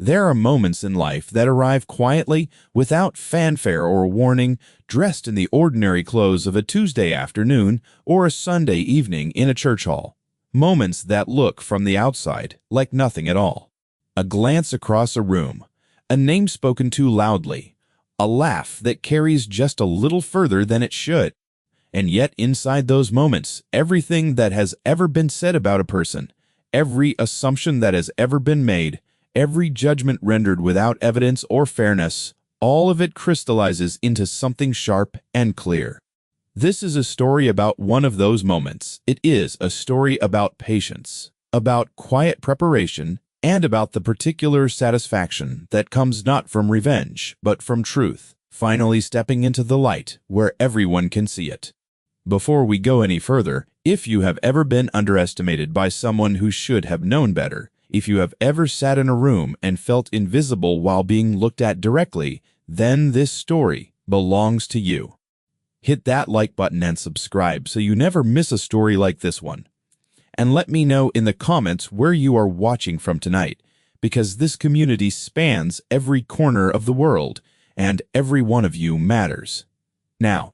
There are moments in life that arrive quietly, without fanfare or warning, dressed in the ordinary clothes of a Tuesday afternoon or a Sunday evening in a church hall. Moments that look from the outside like nothing at all. A glance across a room, a name spoken too loudly, a laugh that carries just a little further than it should. And yet inside those moments, everything that has ever been said about a person, every assumption that has ever been made, every judgment rendered without evidence or fairness, all of it crystallizes into something sharp and clear. This is a story about one of those moments. It is a story about patience, about quiet preparation, and about the particular satisfaction that comes not from revenge, but from truth, finally stepping into the light where everyone can see it. Before we go any further, if you have ever been underestimated by someone who should have known better, if you have ever sat in a room and felt invisible while being looked at directly, then this story belongs to you. Hit that like button and subscribe so you never miss a story like this one. And let me know in the comments where you are watching from tonight, because this community spans every corner of the world, and every one of you matters. Now,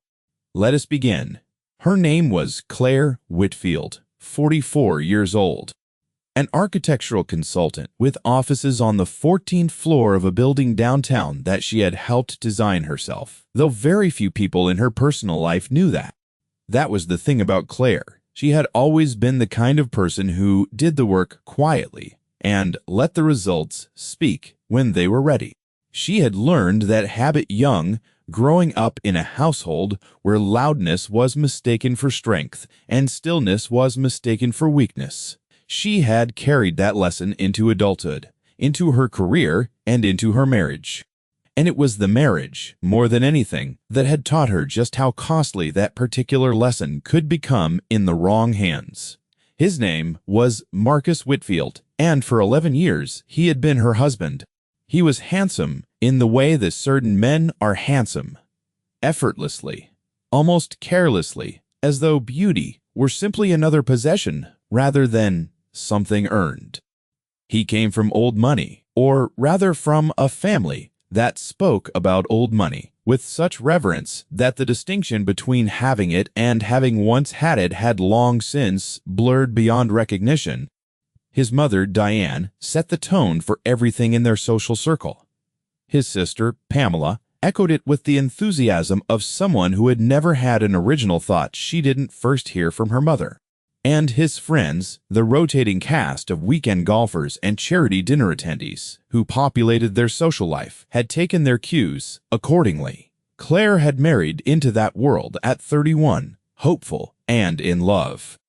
let us begin. Her name was Claire Whitfield, 44 years old. An architectural consultant with offices on the 14th floor of a building downtown that she had helped design herself, though very few people in her personal life knew that. That was the thing about Claire. She had always been the kind of person who did the work quietly and let the results speak when they were ready. She had learned that habit young, growing up in a household where loudness was mistaken for strength and stillness was mistaken for weakness. She had carried that lesson into adulthood, into her career, and into her marriage. And it was the marriage, more than anything, that had taught her just how costly that particular lesson could become in the wrong hands. His name was Marcus Whitfield, and for 11 years he had been her husband. He was handsome in the way that certain men are handsome, effortlessly, almost carelessly, as though beauty were simply another possession rather than something earned. He came from old money, or rather from a family that spoke about old money with such reverence that the distinction between having it and having once had it had long since blurred beyond recognition. His mother, Diane, set the tone for everything in their social circle. His sister, Pamela, echoed it with the enthusiasm of someone who had never had an original thought she didn't first hear from her mother. And his friends, the rotating cast of weekend golfers and charity dinner attendees who populated their social life, had taken their cues accordingly. Claire had married into that world at 31, hopeful and in love.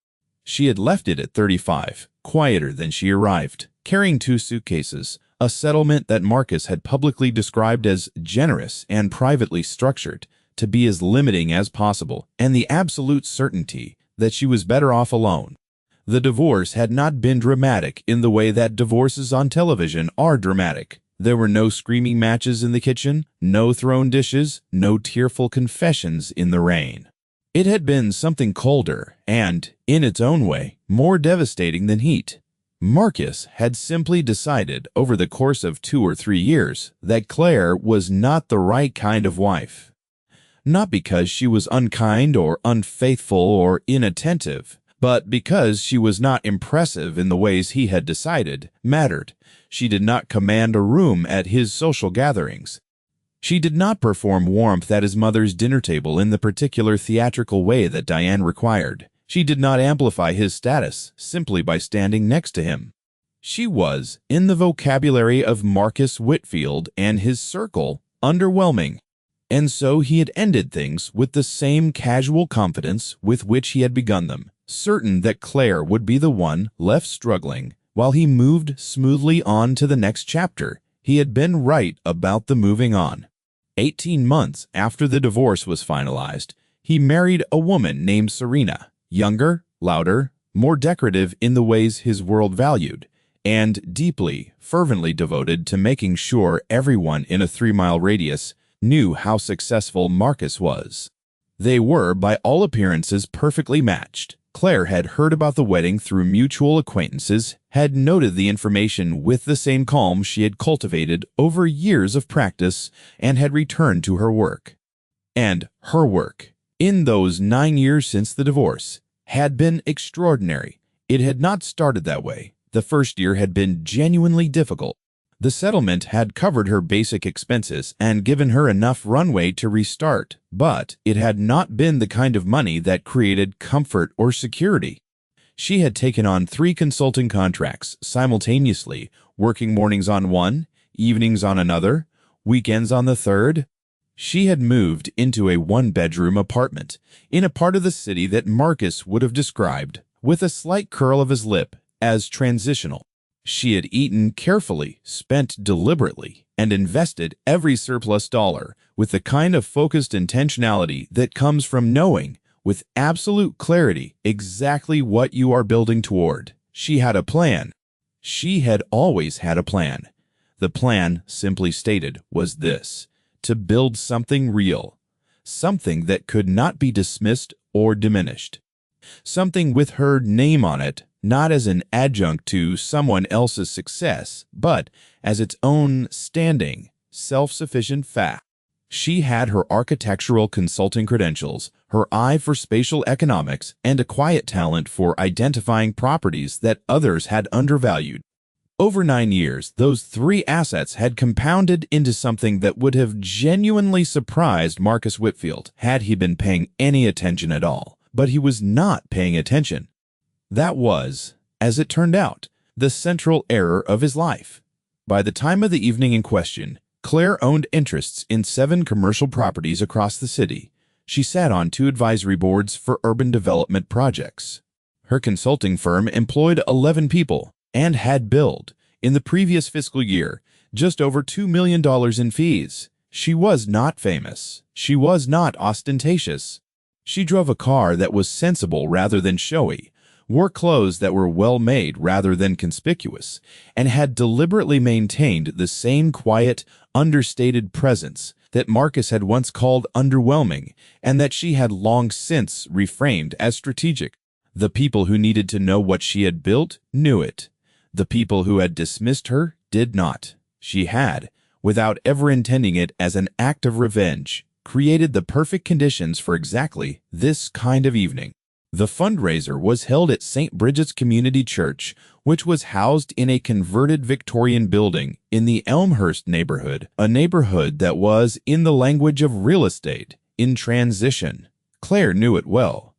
She had left it at 35, quieter than she arrived, carrying 2 suitcases, a settlement that Marcus had publicly described as generous and privately structured, to be as limiting as possible, and the absolute certainty that she was better off alone. The divorce had not been dramatic in the way that divorces on television are dramatic. There were no screaming matches in the kitchen, no thrown dishes, no tearful confessions in the rain. It had been something colder and, in its own way, more devastating than heat. Marcus had simply decided over the course of 2 or 3 years that Claire was not the right kind of wife. Not because she was unkind or unfaithful or inattentive, but because she was not impressive in the ways he had decided mattered. She did not command a room at his social gatherings. She did not perform warmth at his mother's dinner table in the particular theatrical way that Diane required. She did not amplify his status simply by standing next to him. She was, in the vocabulary of Marcus Whitfield and his circle, underwhelming. And so he had ended things with the same casual confidence with which he had begun them, certain that Claire would be the one left struggling while he moved smoothly on to the next chapter. He had been right about the moving on. 18 months after the divorce was finalized, he married a woman named Serena, younger, louder, more decorative in the ways his world valued, and deeply, fervently devoted to making sure everyone in a 3-mile radius knew how successful Marcus was. They were, by all appearances, perfectly matched. Claire had heard about the wedding through mutual acquaintances, had noted the information with the same calm she had cultivated over years of practice, and had returned to her work. And her work, in those 9 years since the divorce, had been extraordinary. It had not started that way. The first year had been genuinely difficult. The settlement had covered her basic expenses and given her enough runway to restart, but it had not been the kind of money that created comfort or security. She had taken on 3 consulting contracts simultaneously, working mornings on one, evenings on another, weekends on the third. She had moved into a 1-bedroom apartment in a part of the city that Marcus would have described, with a slight curl of his lip, as transitional. She had eaten carefully, spent deliberately, and invested every surplus dollar with the kind of focused intentionality that comes from knowing, with absolute clarity, exactly what you are building toward. She had a plan. She had always had a plan. The plan, simply stated, was this: to build something real, something that could not be dismissed or diminished, something with her name on it, not as an adjunct to someone else's success, but as its own standing, self-sufficient fact. She had her architectural consulting credentials, her eye for spatial economics, and a quiet talent for identifying properties that others had undervalued. Over 9 years, those 3 assets had compounded into something that would have genuinely surprised Marcus Whitfield had he been paying any attention at all. But he was not paying attention. That was, as it turned out, the central error of his life. By the time of the evening in question, Claire owned interests in 7 commercial properties across the city. She sat on 2 advisory boards for urban development projects. Her consulting firm employed 11 people and had billed, in the previous fiscal year, just over $2 million in fees. She was not famous. She was not ostentatious. She drove a car that was sensible rather than showy, wore clothes that were well-made rather than conspicuous, and had deliberately maintained the same quiet, understated presence that Marcus had once called underwhelming and that she had long since reframed as strategic. The people who needed to know what she had built knew it. The people who had dismissed her did not. She had, without ever intending it as an act of revenge, created the perfect conditions for exactly this kind of evening. The fundraiser was held at St. Bridget's Community Church, which was housed in a converted Victorian building in the Elmhurst neighborhood, a neighborhood that was, in the language of real estate, in transition. Claire knew it well.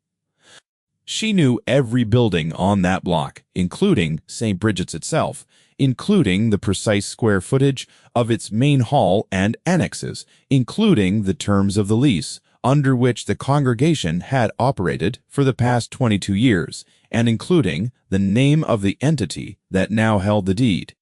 She knew every building on that block, including St. Bridget's itself, including the precise square footage of its main hall and annexes, including the terms of the lease under which the congregation had operated for the past 22 years, and including the name of the entity that now held the deed.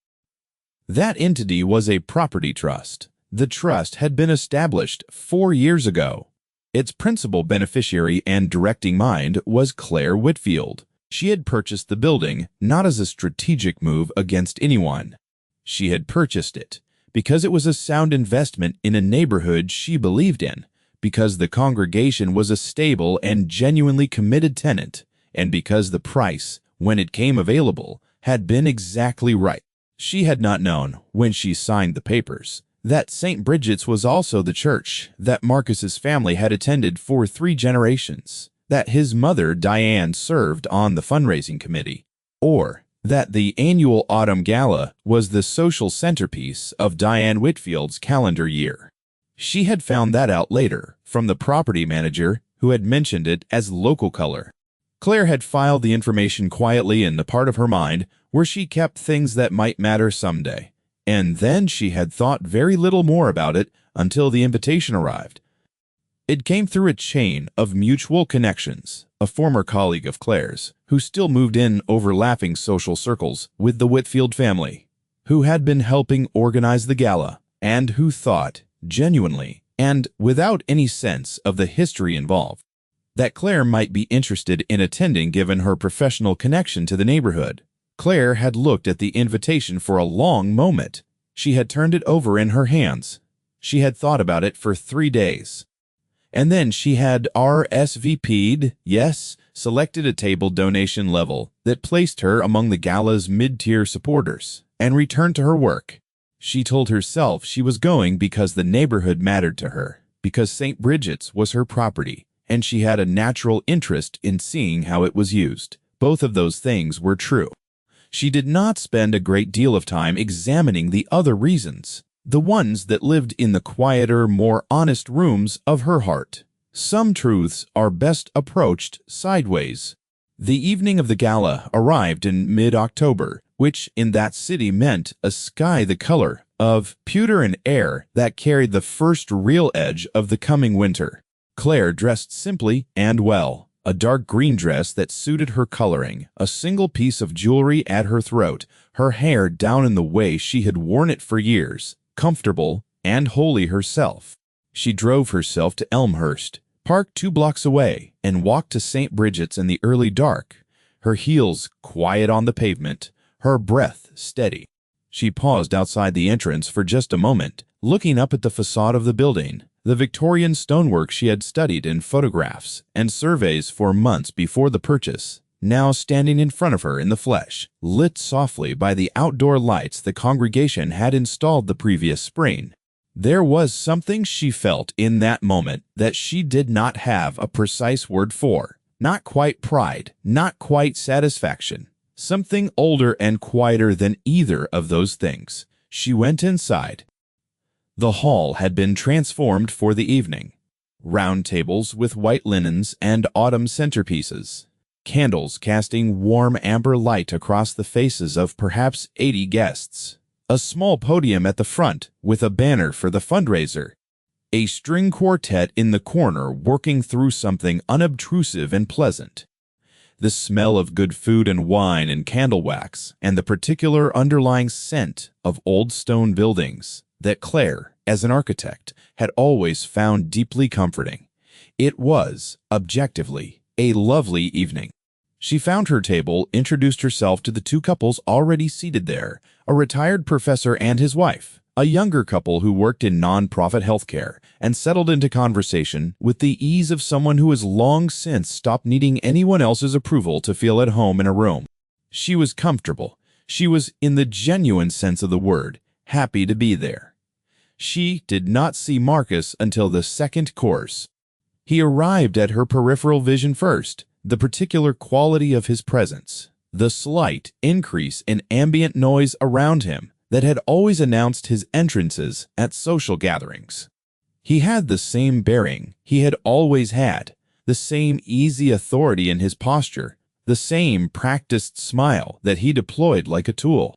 That entity was a property trust. The trust had been established 4 years ago. Its principal beneficiary and directing mind was Claire Whitfield. She had purchased the building not as a strategic move against anyone. She had purchased it because it was a sound investment in a neighborhood she believed in, because the congregation was a stable and genuinely committed tenant, and because the price, when it came available, had been exactly right. She had not known, when she signed the papers, that St. Bridget's was also the church that Marcus's family had attended for 3 generations, that his mother, Diane, served on the fundraising committee, or that the annual autumn gala was the social centerpiece of Diane Whitfield's calendar year. She had found that out later from the property manager who had mentioned it as local color. Claire had filed the information quietly in the part of her mind where she kept things that might matter someday, and then she had thought very little more about it until the invitation arrived. It came through a chain of mutual connections, a former colleague of Claire's, who still moved in overlapping social circles with the Whitfield family, who had been helping organize the gala, and who thought, genuinely, and without any sense of the history involved, that Claire might be interested in attending given her professional connection to the neighborhood. Claire had looked at the invitation for a long moment. She had turned it over in her hands. She had thought about it for 3 days. And then she had RSVP'd, yes, selected a table donation level that placed her among the gala's mid-tier supporters, and returned to her work. She told herself she was going because the neighborhood mattered to her, because St. Bridget's was her property, and she had a natural interest in seeing how it was used. Both of those things were true. She did not spend a great deal of time examining the other reasons, the ones that lived in the quieter, more honest rooms of her heart. Some truths are best approached sideways. The evening of the gala arrived in mid-October, which in that city meant a sky the color of pewter and air that carried the first real edge of the coming winter. Claire dressed simply and well. A dark green dress that suited her coloring, a single piece of jewelry at her throat, her hair down in the way she had worn it for years, comfortable and wholly herself. She drove herself to Elmhurst, parked 2 blocks away, and walked to St. Bridget's in the early dark, her heels quiet on the pavement, her breath steady. She paused outside the entrance for just a moment, looking up at the facade of the building, the Victorian stonework she had studied in photographs and surveys for months before the purchase, now standing in front of her in the flesh, lit softly by the outdoor lights the congregation had installed the previous spring. There was something she felt in that moment that she did not have a precise word for. Not quite pride, not quite satisfaction. Something older and quieter than either of those things. She went inside. The hall had been transformed for the evening. Round tables with white linens and autumn centerpieces. Candles casting warm amber light across the faces of perhaps 80 guests. A small podium at the front with a banner for the fundraiser. A string quartet in the corner working through something unobtrusive and pleasant. The smell of good food and wine and candle wax, and the particular underlying scent of old stone buildings that Claire, as an architect, had always found deeply comforting. It was, objectively, a lovely evening. She found her table, introduced herself to the 2 couples already seated there, a retired professor and his wife, a younger couple who worked in non-profit healthcare, and settled into conversation with the ease of someone who has long since stopped needing anyone else's approval to feel at home in a room. She was comfortable. She was, in the genuine sense of the word, happy to be there. She did not see Marcus until the second course. He arrived at her peripheral vision first, the particular quality of his presence, the slight increase in ambient noise around him that had always announced his entrances at social gatherings. He had the same bearing he had always had, the same easy authority in his posture, the same practiced smile that he deployed like a tool.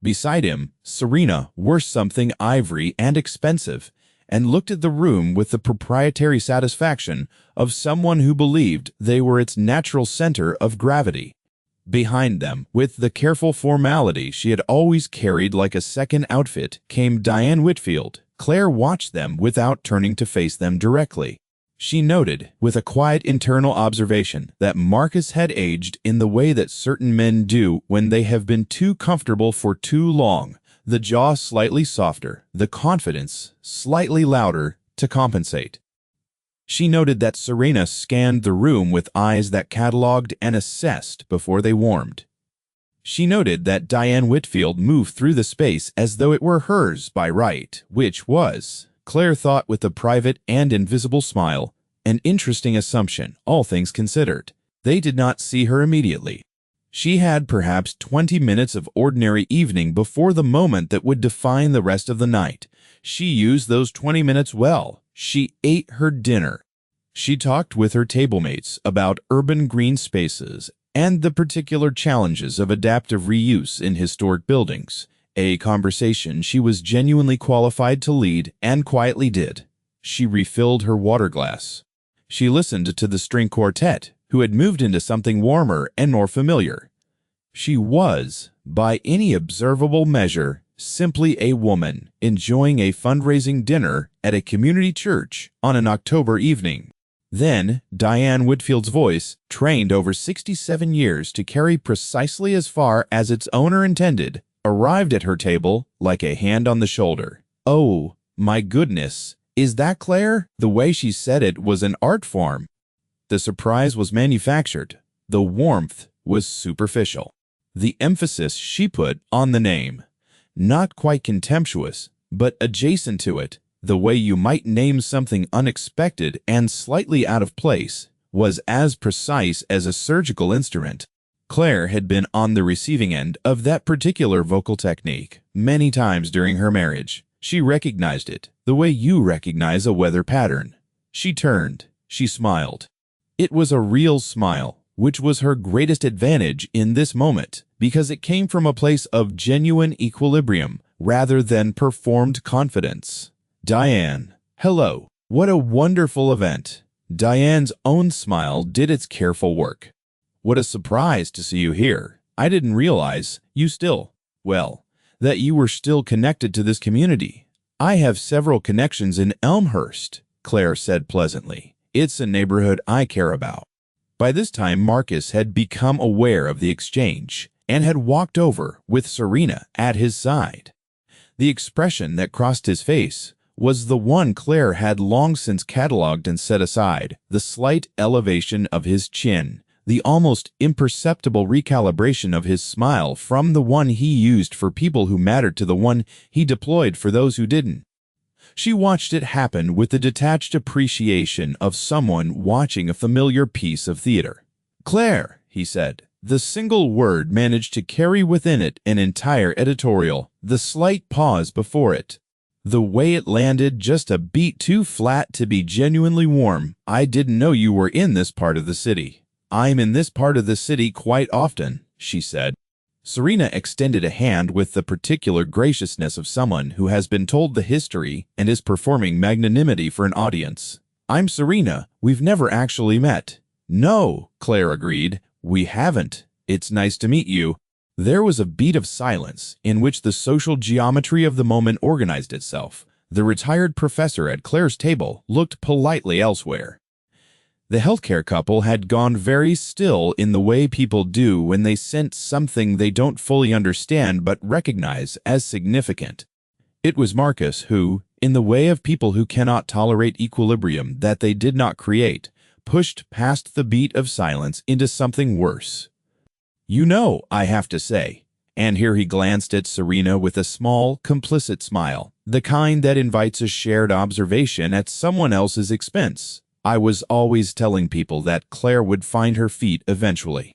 Beside him, Serena wore something ivory and expensive, and looked at the room with the proprietary satisfaction of someone who believed they were its natural center of gravity. Behind them, with the careful formality she had always carried like a second outfit, came Diane Whitfield. Claire watched them without turning to face them directly. She noted, with a quiet internal observation, that Marcus had aged in the way that certain men do when they have been too comfortable for too long, the jaw slightly softer, the confidence slightly louder to compensate. She noted that Serena scanned the room with eyes that cataloged and assessed before they warmed. She noted that Diane Whitfield moved through the space as though it were hers by right, which was, Claire thought with a private and invisible smile, an interesting assumption, all things considered. They did not see her immediately. She had perhaps 20 minutes of ordinary evening before the moment that would define the rest of the night. She used those 20 minutes well. She ate her dinner. She talked with her tablemates about urban green spaces and the particular challenges of adaptive reuse in historic buildings, a conversation she was genuinely qualified to lead and quietly did. She refilled her water glass. She listened to the string quartet, who had moved into something warmer and more familiar. She was, by any observable measure, simply a woman enjoying a fundraising dinner at a community church on an October evening. Then, Diane Whitfield's voice, trained over 67 years to carry precisely as far as its owner intended, arrived at her table like a hand on the shoulder. "Oh, my goodness, is that Claire?" The way she said it was an art form. The surprise was manufactured, The warmth was superficial. The emphasis she put on the name, not quite contemptuous, but adjacent to it, the way you might name something unexpected and slightly out of place, was as precise as a surgical instrument. Claire had been on the receiving end of that particular vocal technique many times during her marriage. She recognized it, the way you recognize a weather pattern. She turned. She smiled. It was a real smile, which was her greatest advantage in this moment, because it came from a place of genuine equilibrium rather than performed confidence. Diane. Hello. What a wonderful event. Diane's own smile did its careful work. What a surprise to see you here. I didn't realize that you were still connected to this community. I have several connections in Elmhurst, Claire said pleasantly. It's a neighborhood I care about. By this time, Marcus had become aware of the exchange and had walked over with Serena at his side. The expression that crossed his face was the one Claire had long since catalogued and set aside, the slight elevation of his chin, the almost imperceptible recalibration of his smile from the one he used for people who mattered to the one he deployed for those who didn't. She watched it happen with the detached appreciation of someone watching a familiar piece of theater. Claire, he said. The single word managed to carry within it an entire editorial, the slight pause before it. The way it landed just a beat too flat to be genuinely warm. I didn't know you were in this part of the city. I'm in this part of the city quite often, she said. Serena extended a hand with the particular graciousness of someone who has been told the history and is performing magnanimity for an audience. I'm Serena. We've never actually met. No, Claire agreed. We haven't. It's nice to meet you. There was a beat of silence in which the social geometry of the moment organized itself. The retired professor at Claire's table looked politely elsewhere. The healthcare couple had gone very still in the way people do when they sense something they don't fully understand but recognize as significant. It was Marcus who, in the way of people who cannot tolerate equilibrium that they did not create, pushed past the beat of silence into something worse. You know, I have to say, and here he glanced at Serena with a small, complicit smile, the kind that invites a shared observation at someone else's expense. I was always telling people that Claire would find her feet eventually.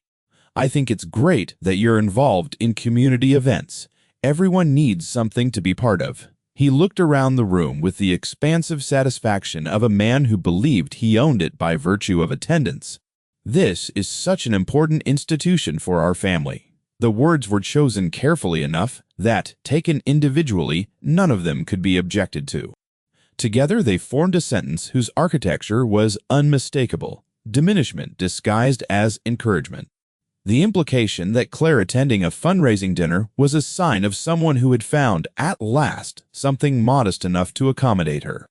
I think it's great that you're involved in community events. Everyone needs something to be part of. He looked around the room with the expansive satisfaction of a man who believed he owned it by virtue of attendance. This is such an important institution for our family. The words were chosen carefully enough that, taken individually, none of them could be objected to. Together they formed a sentence whose architecture was unmistakable, diminishment disguised as encouragement. The implication that Claire attending a fundraising dinner was a sign of someone who had found, at last, something modest enough to accommodate her.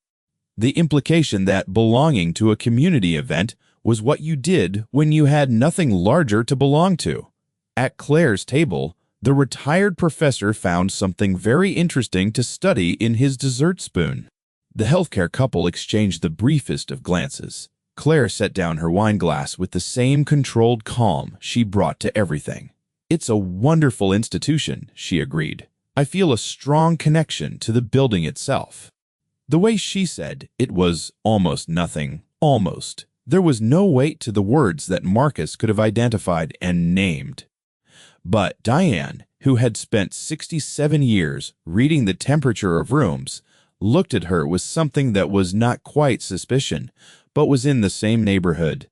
The implication that belonging to a community event was what you did when you had nothing larger to belong to. At Claire's table, the retired professor found something very interesting to study in his dessert spoon. The healthcare couple exchanged the briefest of glances. Claire set down her wine glass with the same controlled calm she brought to everything. It's a wonderful institution, she agreed. I feel a strong connection to the building itself. The way she said it was almost nothing, almost. There was no weight to the words that Marcus could have identified and named. But Diane, who had spent 67 years reading the temperature of rooms, looked at her with something that was not quite suspicion, but was in the same neighborhood.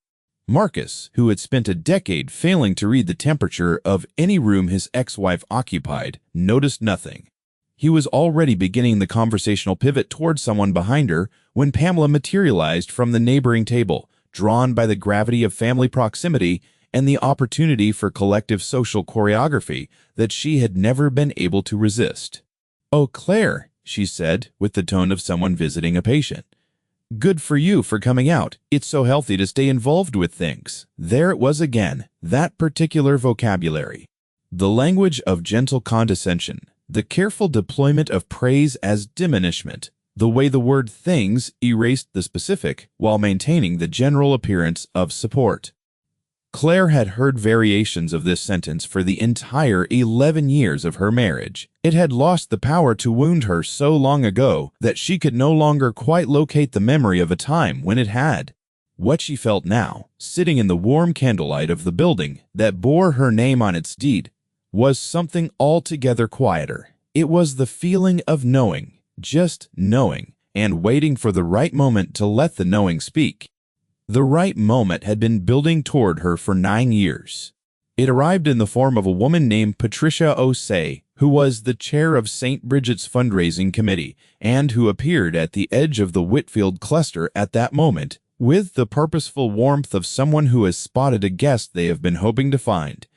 Marcus, who had spent a decade failing to read the temperature of any room his ex-wife occupied, noticed nothing. He was already beginning the conversational pivot toward someone behind her when Pamela materialized from the neighboring table, drawn by the gravity of family proximity and the opportunity for collective social choreography that she had never been able to resist. "Oh, Claire," she said, with the tone of someone visiting a patient. "Good for you for coming out. It's so healthy to stay involved with things." There it was again, that particular vocabulary. The language of gentle condescension, the careful deployment of praise as diminishment, the way the word things erased the specific while maintaining the general appearance of support. Claire had heard variations of this sentence for the entire 11 years of her marriage. It had lost the power to wound her so long ago that she could no longer quite locate the memory of a time when it had. What she felt now, sitting in the warm candlelight of the building that bore her name on its deed, was something altogether quieter. It was the feeling of knowing, just knowing, and waiting for the right moment to let the knowing speak. The right moment had been building toward her for 9 years. It arrived in the form of a woman named Patricia O'Say, who was the chair of St. Bridget's fundraising committee and who appeared at the edge of the Whitfield cluster at that moment with the purposeful warmth of someone who has spotted a guest they have been hoping to find.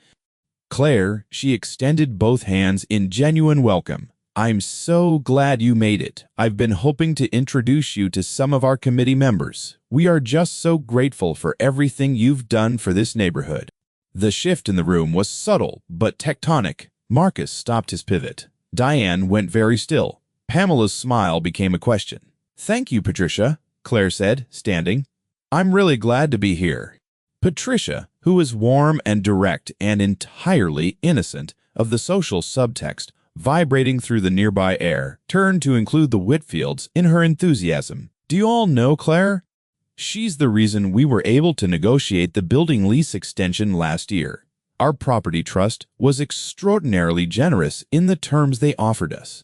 Claire, she extended both hands in genuine welcome. "I'm so glad you made it. I've been hoping to introduce you to some of our committee members. We are just so grateful for everything you've done for this neighborhood." The shift in the room was subtle but tectonic. Marcus stopped his pivot. Diane went very still. Pamela's smile became a question. "Thank you, Patricia," Claire said, standing. "I'm really glad to be here." Patricia, who was warm and direct and entirely innocent of the social subtext vibrating through the nearby air, turned to include the Whitfields in her enthusiasm. "Do you all know Claire? She's the reason we were able to negotiate the building lease extension last year. Our property trust was extraordinarily generous in the terms they offered us.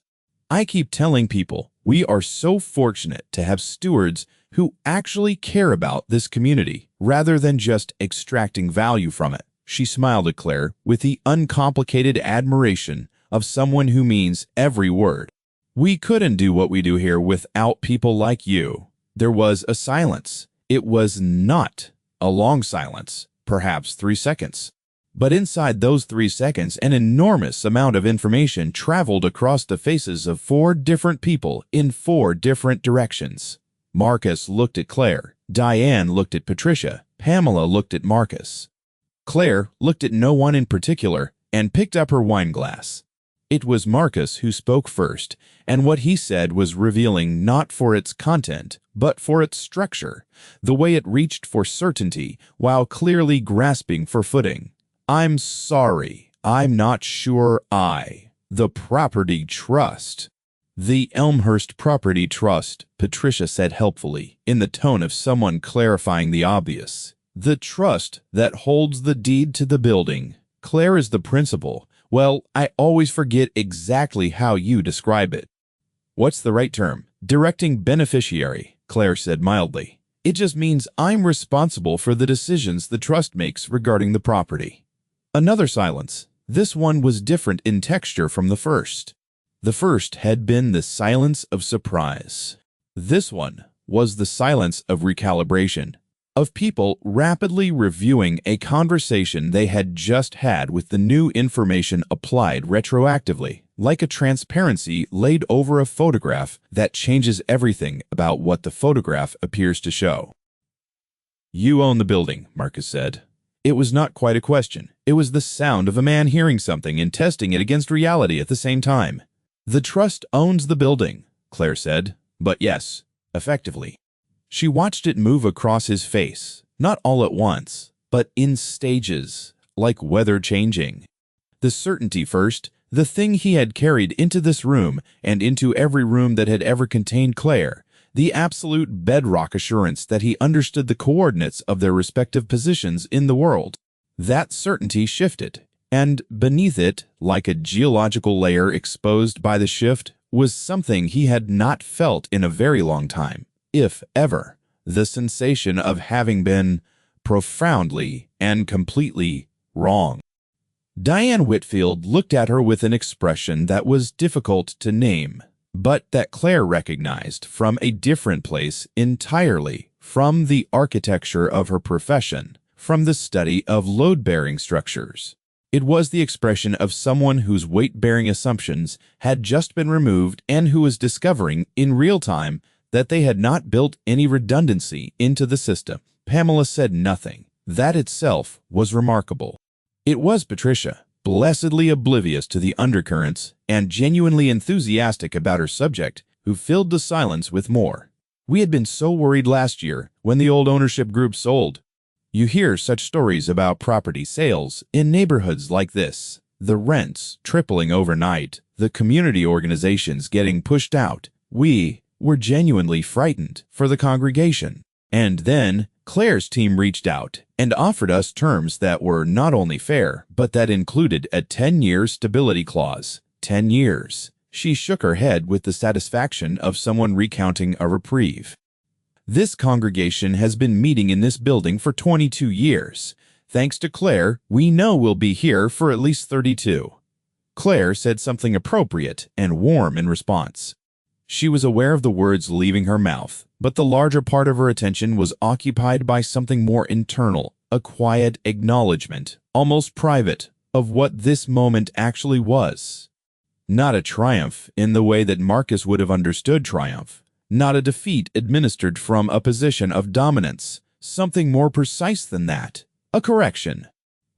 I keep telling people we are so fortunate to have stewards who actually care about this community rather than just extracting value from it." She smiled at Claire with the uncomplicated admiration of someone who means every word. "We couldn't do what we do here without people like you." There was a silence. It was not a long silence, perhaps 3 seconds. But inside those 3 seconds, an enormous amount of information traveled across the faces of 4 different people in 4 different directions. Marcus looked at Claire. Diane looked at Patricia. Pamela looked at Marcus. Claire looked at no one in particular and picked up her wine glass. It was Marcus who spoke first, and what he said was revealing not for its content, but for its structure, the way it reached for certainty while clearly grasping for footing. "I'm sorry, I'm not sure the property trust." "The Elmhurst Property Trust," Patricia said helpfully, in the tone of someone clarifying the obvious. "The trust that holds the deed to the building. Claire is the principal. Well, I always forget exactly how you describe it." "What's the right term?" "Directing beneficiary," Claire said mildly. "It just means I'm responsible for the decisions the trust makes regarding the property." Another silence. This one was different in texture from the first. The first had been the silence of surprise. This one was the silence of recalibration, of people rapidly reviewing a conversation they had just had with the new information applied retroactively, like a transparency laid over a photograph that changes everything about what the photograph appears to show. "You own the building," Marcus said. It was not quite a question. It was the sound of a man hearing something and testing it against reality at the same time. "The trust owns the building," Claire said. "But yes, effectively." She watched it move across his face, not all at once, but in stages, like weather changing. The certainty first, the thing he had carried into this room and into every room that had ever contained Claire, the absolute bedrock assurance that he understood the coordinates of their respective positions in the world. That certainty shifted, and beneath it, like a geological layer exposed by the shift, was something he had not felt in a very long time, if ever, the sensation of having been profoundly and completely wrong. Diane Whitfield looked at her with an expression that was difficult to name, but that Claire recognized from a different place entirely, from the architecture of her profession, from the study of load-bearing structures. It was the expression of someone whose weight-bearing assumptions had just been removed and who was discovering in real time that they had not built any redundancy into the system. Pamela said nothing. That itself was remarkable. It was Patricia, blessedly oblivious to the undercurrents and genuinely enthusiastic about her subject, who filled the silence with more. "We had been so worried last year when the old ownership group sold. You hear such stories about property sales in neighborhoods like this, the rents tripling overnight, the community organizations getting pushed out. We were genuinely frightened for the congregation. And then Claire's team reached out and offered us terms that were not only fair, but that included a 10-year stability clause. 10 years. She shook her head with the satisfaction of someone recounting a reprieve. This congregation has been meeting in this building for 22 years. Thanks to Claire, we know we'll be here for at least 32. Claire said something appropriate and warm in response. She was aware of the words leaving her mouth, but the larger part of her attention was occupied by something more internal, a quiet acknowledgement, almost private, of what this moment actually was. Not a triumph in the way that Marcus would have understood triumph, not a defeat administered from a position of dominance, something more precise than that, a correction.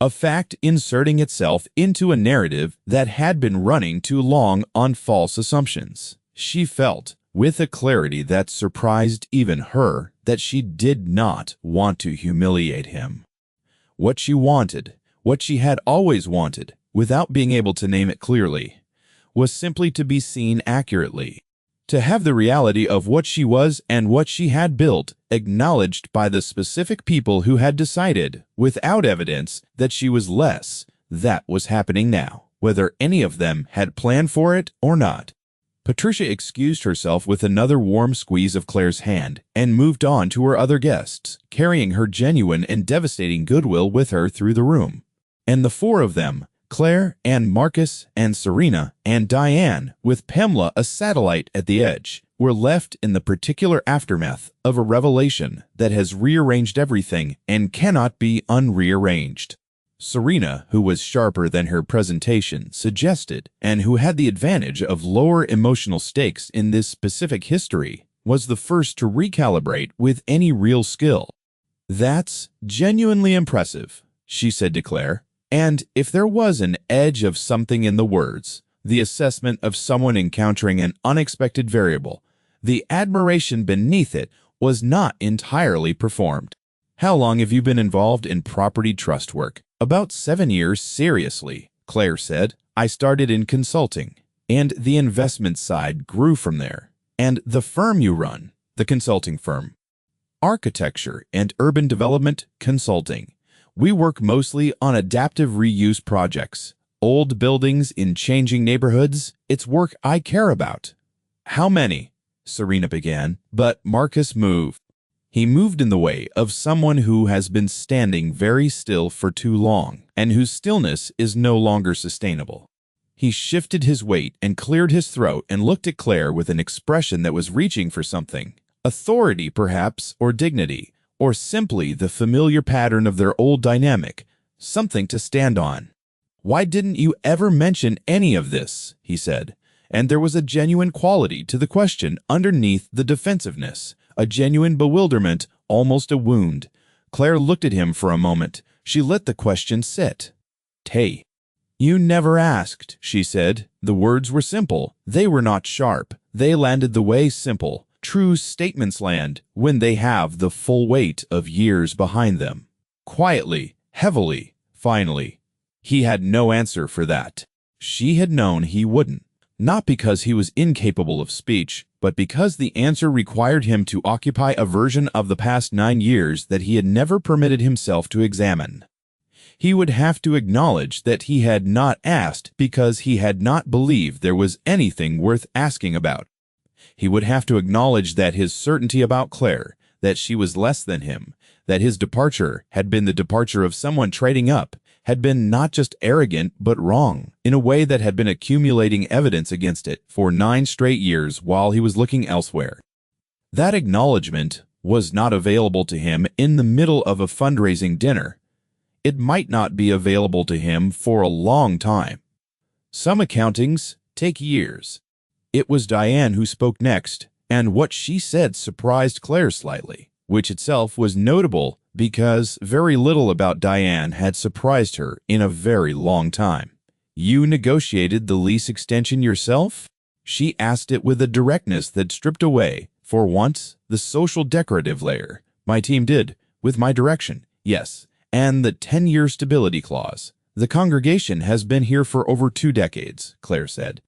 A fact inserting itself into a narrative that had been running too long on false assumptions. She felt, with a clarity that surprised even her, that she did not want to humiliate him. What she wanted, what she had always wanted, without being able to name it clearly, was simply to be seen accurately, to have the reality of what she was and what she had built acknowledged by the specific people who had decided, without evidence, that she was less. That was happening now, whether any of them had planned for it or not. Patricia excused herself with another warm squeeze of Claire's hand and moved on to her other guests, carrying her genuine and devastating goodwill with her through the room. And the four of them, Claire and Marcus and Serena and Diane, with Pamela a satellite at the edge, were left in the particular aftermath of a revelation that has rearranged everything and cannot be unrearranged. Serena, who was sharper than her presentation suggested and who had the advantage of lower emotional stakes in this specific history, was the first to recalibrate with any real skill. "That's genuinely impressive," she said to Claire. And if there was an edge of something in the words, the assessment of someone encountering an unexpected variable, the admiration beneath it was not entirely performed. "How long have you been involved in property trust work?" "About 7 years, seriously," Claire said. "I started in consulting, and the investment side grew from there." "And the firm you run?" "The consulting firm." "Architecture and urban development consulting. We work mostly on adaptive reuse projects, old buildings in changing neighborhoods. It's work I care about." "How many?" Serena began, but Marcus moved. He moved in the way of someone who has been standing very still for too long and whose stillness is no longer sustainable. He shifted his weight and cleared his throat and looked at Claire with an expression that was reaching for something, authority perhaps, or dignity, or simply the familiar pattern of their old dynamic, something to stand on. "Why didn't you ever mention any of this?" he said, and there was a genuine quality to the question underneath the defensiveness, a genuine bewilderment, almost a wound. Claire looked at him for a moment. She let the question sit. "Tay." "You never asked," she said. The words were simple. They were not sharp. They landed the way simple, true statements land when they have the full weight of years behind them. Quietly, heavily, finally. He had no answer for that. She had known he wouldn't. Not because he was incapable of speech, but because the answer required him to occupy a version of the past 9 years that he had never permitted himself to examine. He would have to acknowledge that he had not asked because he had not believed there was anything worth asking about. He would have to acknowledge that his certainty about Claire, that she was less than him, that his departure had been the departure of someone trading up, had been not just arrogant but wrong, in a way that had been accumulating evidence against it for 9 straight years while he was looking elsewhere. That acknowledgement was not available to him in the middle of a fundraising dinner. It might not be available to him for a long time. Some accountings take years. It was Diane who spoke next, and what she said surprised Claire slightly, which itself was notable because very little about Diane had surprised her in a very long time. "You negotiated the lease extension yourself?" She asked it with a directness that stripped away, for once, the social decorative layer. "My team did, with my direction. Yes, and the 10-year stability clause. The congregation has been here for over 2 decades, Claire said.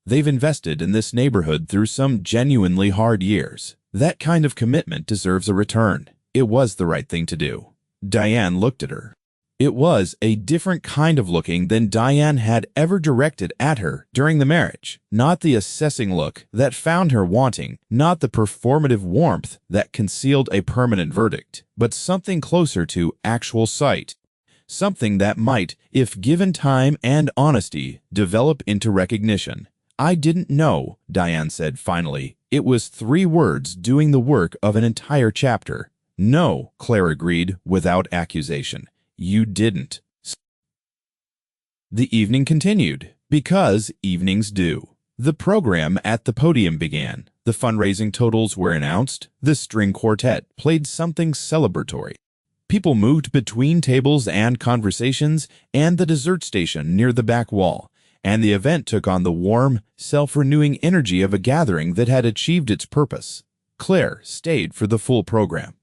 They've invested in this neighborhood through some genuinely hard years. That kind of commitment deserves a return. It was the right thing to do. Diane looked at her. It was a different kind of looking than Diane had ever directed at her during the marriage. Not the assessing look that found her wanting, not the performative warmth that concealed a permanent verdict, but something closer to actual sight. Something that might, if given time and honesty, develop into recognition. I didn't know, Diane said finally. It was 3 words doing the work of an entire chapter. No, Claire agreed without accusation. You didn't. The evening continued, because evenings do. The program at the podium began. The fundraising totals were announced. The string quartet played something celebratory. People moved between tables and conversations and the dessert station near the back wall, and the event took on the warm, self-renewing energy of a gathering that had achieved its purpose. Claire stayed for the full program.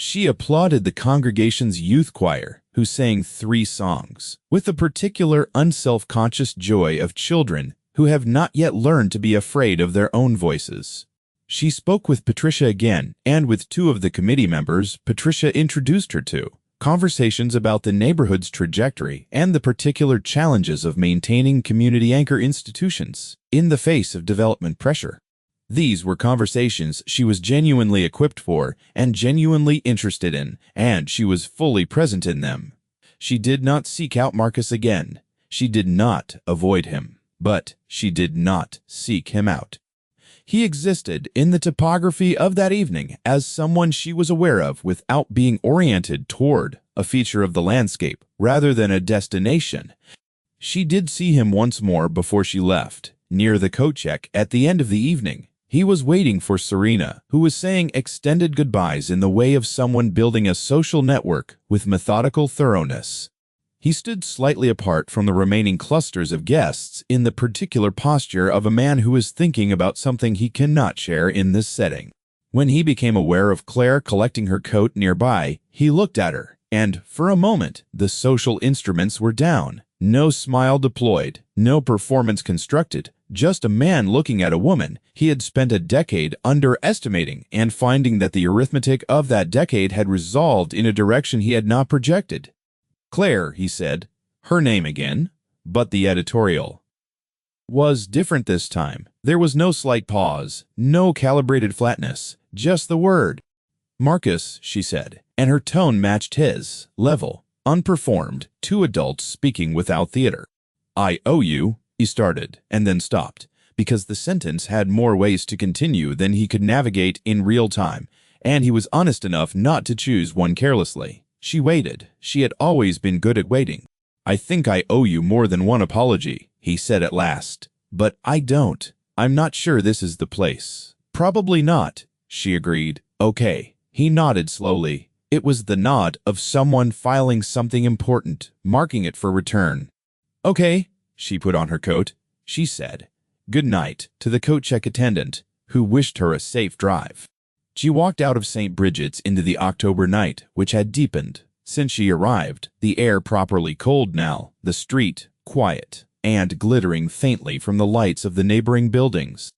She applauded the congregation's youth choir, who sang 3 songs, with a particular unself-conscious joy of children who have not yet learned to be afraid of their own voices. She spoke with Patricia again, and with 2 of the committee members Patricia introduced her to. Conversations about the neighborhood's trajectory and the particular challenges of maintaining community anchor institutions in the face of development pressure. These were conversations she was genuinely equipped for and genuinely interested in, and she was fully present in them. She did not seek out Marcus again. She did not avoid him, but she did not seek him out. He existed in the topography of that evening as someone she was aware of without being oriented toward a feature of the landscape rather than a destination. She did see him once more before she left, near the coat check at the end of the evening. He was waiting for Serena, who was saying extended goodbyes in the way of someone building a social network with methodical thoroughness. He stood slightly apart from the remaining clusters of guests in the particular posture of a man who is thinking about something he cannot share in this setting. When he became aware of Claire collecting her coat nearby, he looked at her, and for a moment the social instruments were down. No smile deployed, no performance constructed, just a man looking at a woman he had spent a decade underestimating and finding that the arithmetic of that decade had resolved in a direction he had not projected. Claire, he said, her name again, but the editorial was different this time. There was no slight pause, no calibrated flatness, just the word. Marcus, she said, and her tone matched his, level, unperformed, 2 adults speaking without theater. I owe you, he started, and then stopped, because the sentence had more ways to continue than he could navigate in real time, and he was honest enough not to choose one carelessly. She waited. She had always been good at waiting. I think I owe you more than one apology, he said at last. But I don't. I'm not sure this is the place. Probably not, she agreed. Okay. He nodded slowly. It was the nod of someone filing something important, marking it for return. Okay. She put on her coat. She said good night to the coat check attendant, who wished her a safe drive. She walked out of St. Bridget's into the October night, which had deepened. Since she arrived, the air properly cold now, the street quiet, and glittering faintly from the lights of the neighboring buildings.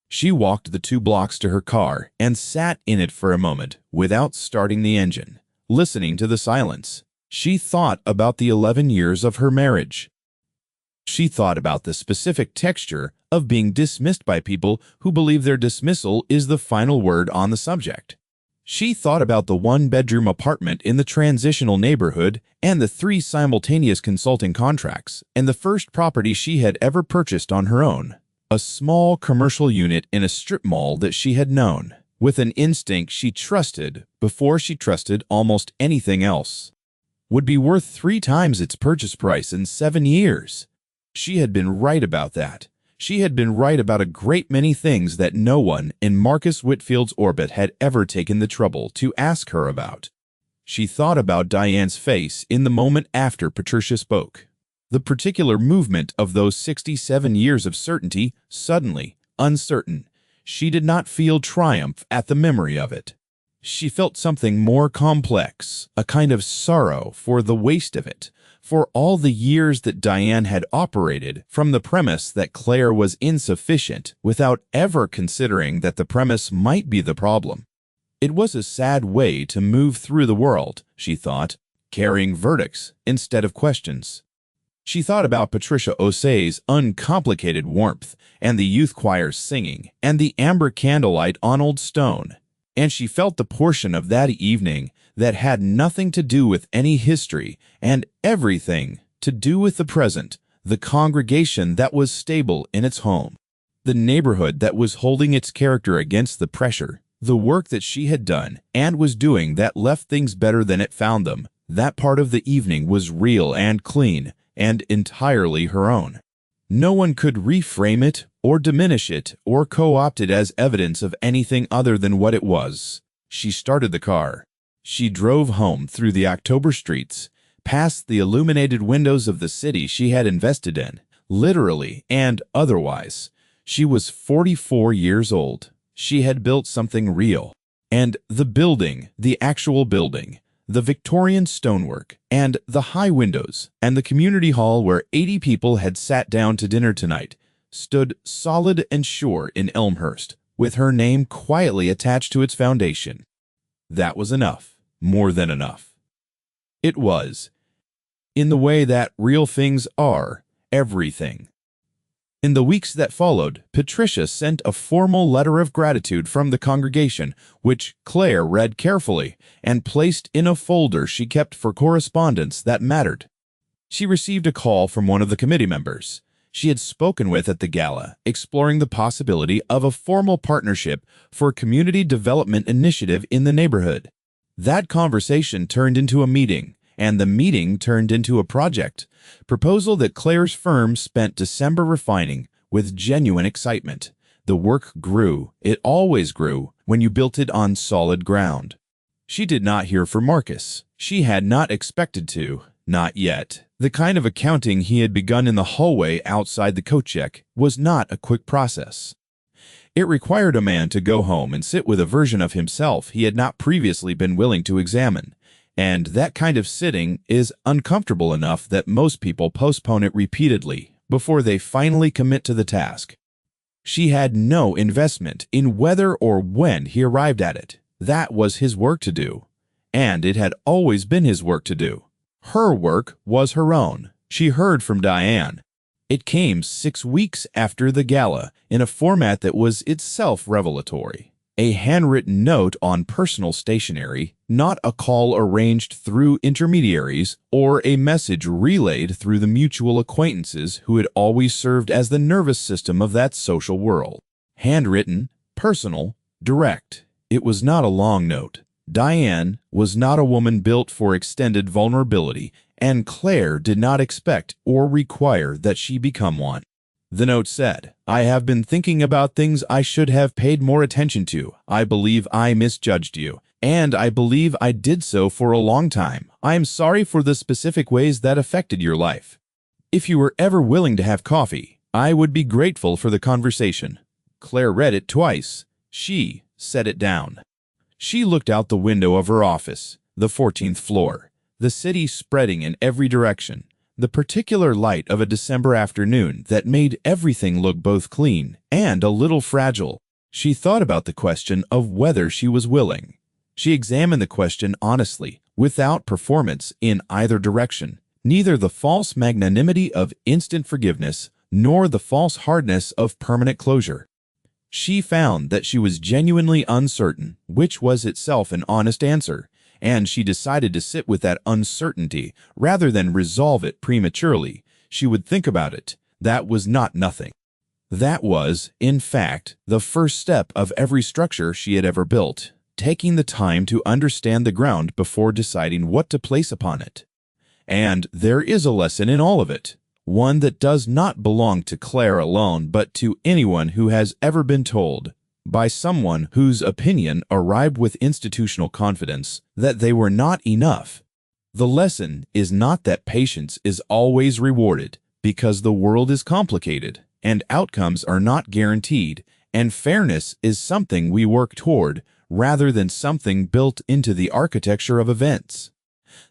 She walked the 2 blocks to her car and sat in it for a moment without starting the engine, listening to the silence. She thought about the 11 years of her marriage. She thought about the specific texture of being dismissed by people who believe their dismissal is the final word on the subject. She thought about the 1-bedroom apartment in the transitional neighborhood and the 3 simultaneous consulting contracts and the first property she had ever purchased on her own, a small commercial unit in a strip mall that she had known, with an instinct she trusted before she trusted almost anything else, would be worth 3 times its purchase price in 7 years. She had been right about that. She had been right about a great many things that no one in Marcus Whitfield's orbit had ever taken the trouble to ask her about. She thought about Diane's face in the moment after Patricia spoke. The particular movement of those 67 years of certainty, suddenly uncertain. She did not feel triumph at the memory of it. She felt something more complex, a kind of sorrow for the waste of it, for all the years that Diane had operated from the premise that Claire was insufficient without ever considering that the premise might be the problem. It was a sad way to move through the world, she thought, carrying verdicts instead of questions. She thought about Patricia O'Sea's uncomplicated warmth, and the youth choir's singing, and the amber candlelight on old stone, and she felt the portion of that evening that had nothing to do with any history and everything to do with the present, the congregation that was stable in its home, the neighborhood that was holding its character against the pressure, the work that she had done and was doing that left things better than it found them. That part of the evening was real and clean and entirely her own. No one could reframe it or diminish it or co-opt it as evidence of anything other than what it was. She started the car. She drove home through the October streets, past the illuminated windows of the city she had invested in, literally and otherwise. She was 44 years old. She had built something real. And the building, the actual building, the Victorian stonework, and the high windows, and the community hall where 80 people had sat down to dinner tonight, stood solid and sure in Elmhurst, with her name quietly attached to its foundation. That was enough, more than enough. It was, in the way that real things are, everything. In the weeks that followed, Patricia sent a formal letter of gratitude from the congregation, which Claire read carefully and placed in a folder she kept for correspondence that mattered. She received a call from one of the committee members she had spoken with at the gala, exploring the possibility of a formal partnership for a community development initiative in the neighborhood. That conversation turned into a meeting, and the meeting turned into a project proposal that Claire's firm spent December refining with genuine excitement. The work grew. It always grew when you built it on solid ground. She did not hear from Marcus. She had not expected to, not yet. The kind of accounting he had begun in the hallway outside the coat check was not a quick process. It required a man to go home and sit with a version of himself he had not previously been willing to examine. And that kind of sitting is uncomfortable enough that most people postpone it repeatedly before they finally commit to the task. She had no investment in whether or when he arrived at it. That was his work to do, and it had always been his work to do. Her work was her own. She heard from Diane. It came 6 weeks after the gala in a format that was itself revelatory. A handwritten note on personal stationery, not a call arranged through intermediaries or a message relayed through the mutual acquaintances who had always served as the nervous system of that social world. Handwritten, personal, direct. It was not a long note. Diane was not a woman built for extended vulnerability, and Claire did not expect or require that she become one. The note said, "I have been thinking about things I should have paid more attention to. I believe I misjudged you, and I believe I did so for a long time. I am sorry for the specific ways that affected your life. If you were ever willing to have coffee, I would be grateful for the conversation." Claire read it twice. She set it down. She looked out the window of her office, the 14th floor, the city spreading in every direction, the particular light of a December afternoon that made everything look both clean and a little fragile. She thought about the question of whether she was willing. She examined the question honestly, without performance in either direction, neither the false magnanimity of instant forgiveness nor the false hardness of permanent closure. She found that she was genuinely uncertain, which was itself an honest answer, and she decided to sit with that uncertainty rather than resolve it prematurely. She would think about it. That was not nothing. That was, in fact, the first step of every structure she had ever built, taking the time to understand the ground before deciding what to place upon it. And there is a lesson in all of it. One that does not belong to Claire alone, but to anyone who has ever been told, by someone whose opinion arrived with institutional confidence, that they were not enough. The lesson is not that patience is always rewarded, because the world is complicated, and outcomes are not guaranteed, and fairness is something we work toward rather than something built into the architecture of events.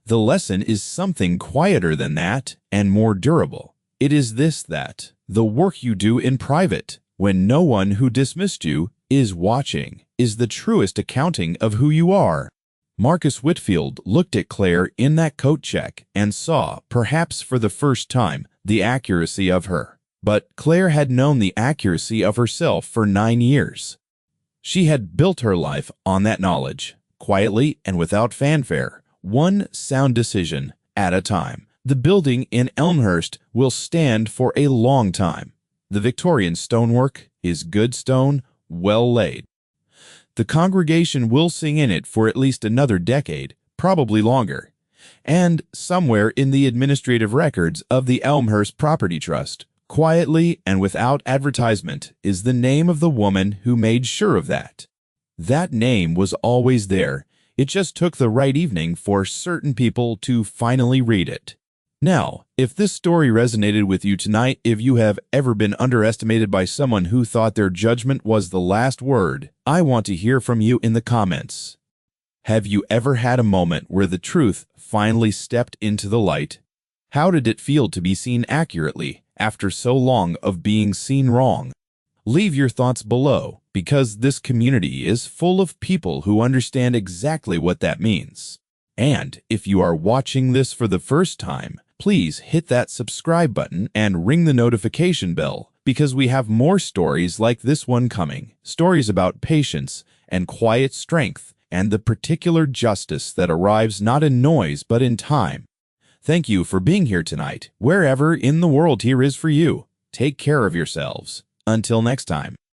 The lesson is something quieter than that and more durable. It is this: that the work you do in private, when no one who dismissed you is watching, is the truest accounting of who you are. Marcus Whitfield looked at Claire in that coat check and saw, perhaps for the first time, the accuracy of her. But Claire had known the accuracy of herself for 9 years. She had built her life on that knowledge, quietly and without fanfare, one sound decision at a time. The building in Elmhurst will stand for a long time. The Victorian stonework is good stone, well laid. The congregation will sing in it for at least another decade, probably longer. And somewhere in the administrative records of the Elmhurst Property Trust, quietly and without advertisement, is the name of the woman who made sure of that. That name was always there. It just took the right evening for certain people to finally read it. Now, if this story resonated with you tonight, if you have ever been underestimated by someone who thought their judgment was the last word, I want to hear from you in the comments. Have you ever had a moment where the truth finally stepped into the light? How did it feel to be seen accurately after so long of being seen wrong? Leave your thoughts below, because this community is full of people who understand exactly what that means. And if you are watching this for the first time, please hit that subscribe button and ring the notification bell, because we have more stories like this one coming. Stories about patience and quiet strength and the particular justice that arrives not in noise but in time. Thank you for being here tonight. Wherever in the world here is for you, take care of yourselves. Until next time.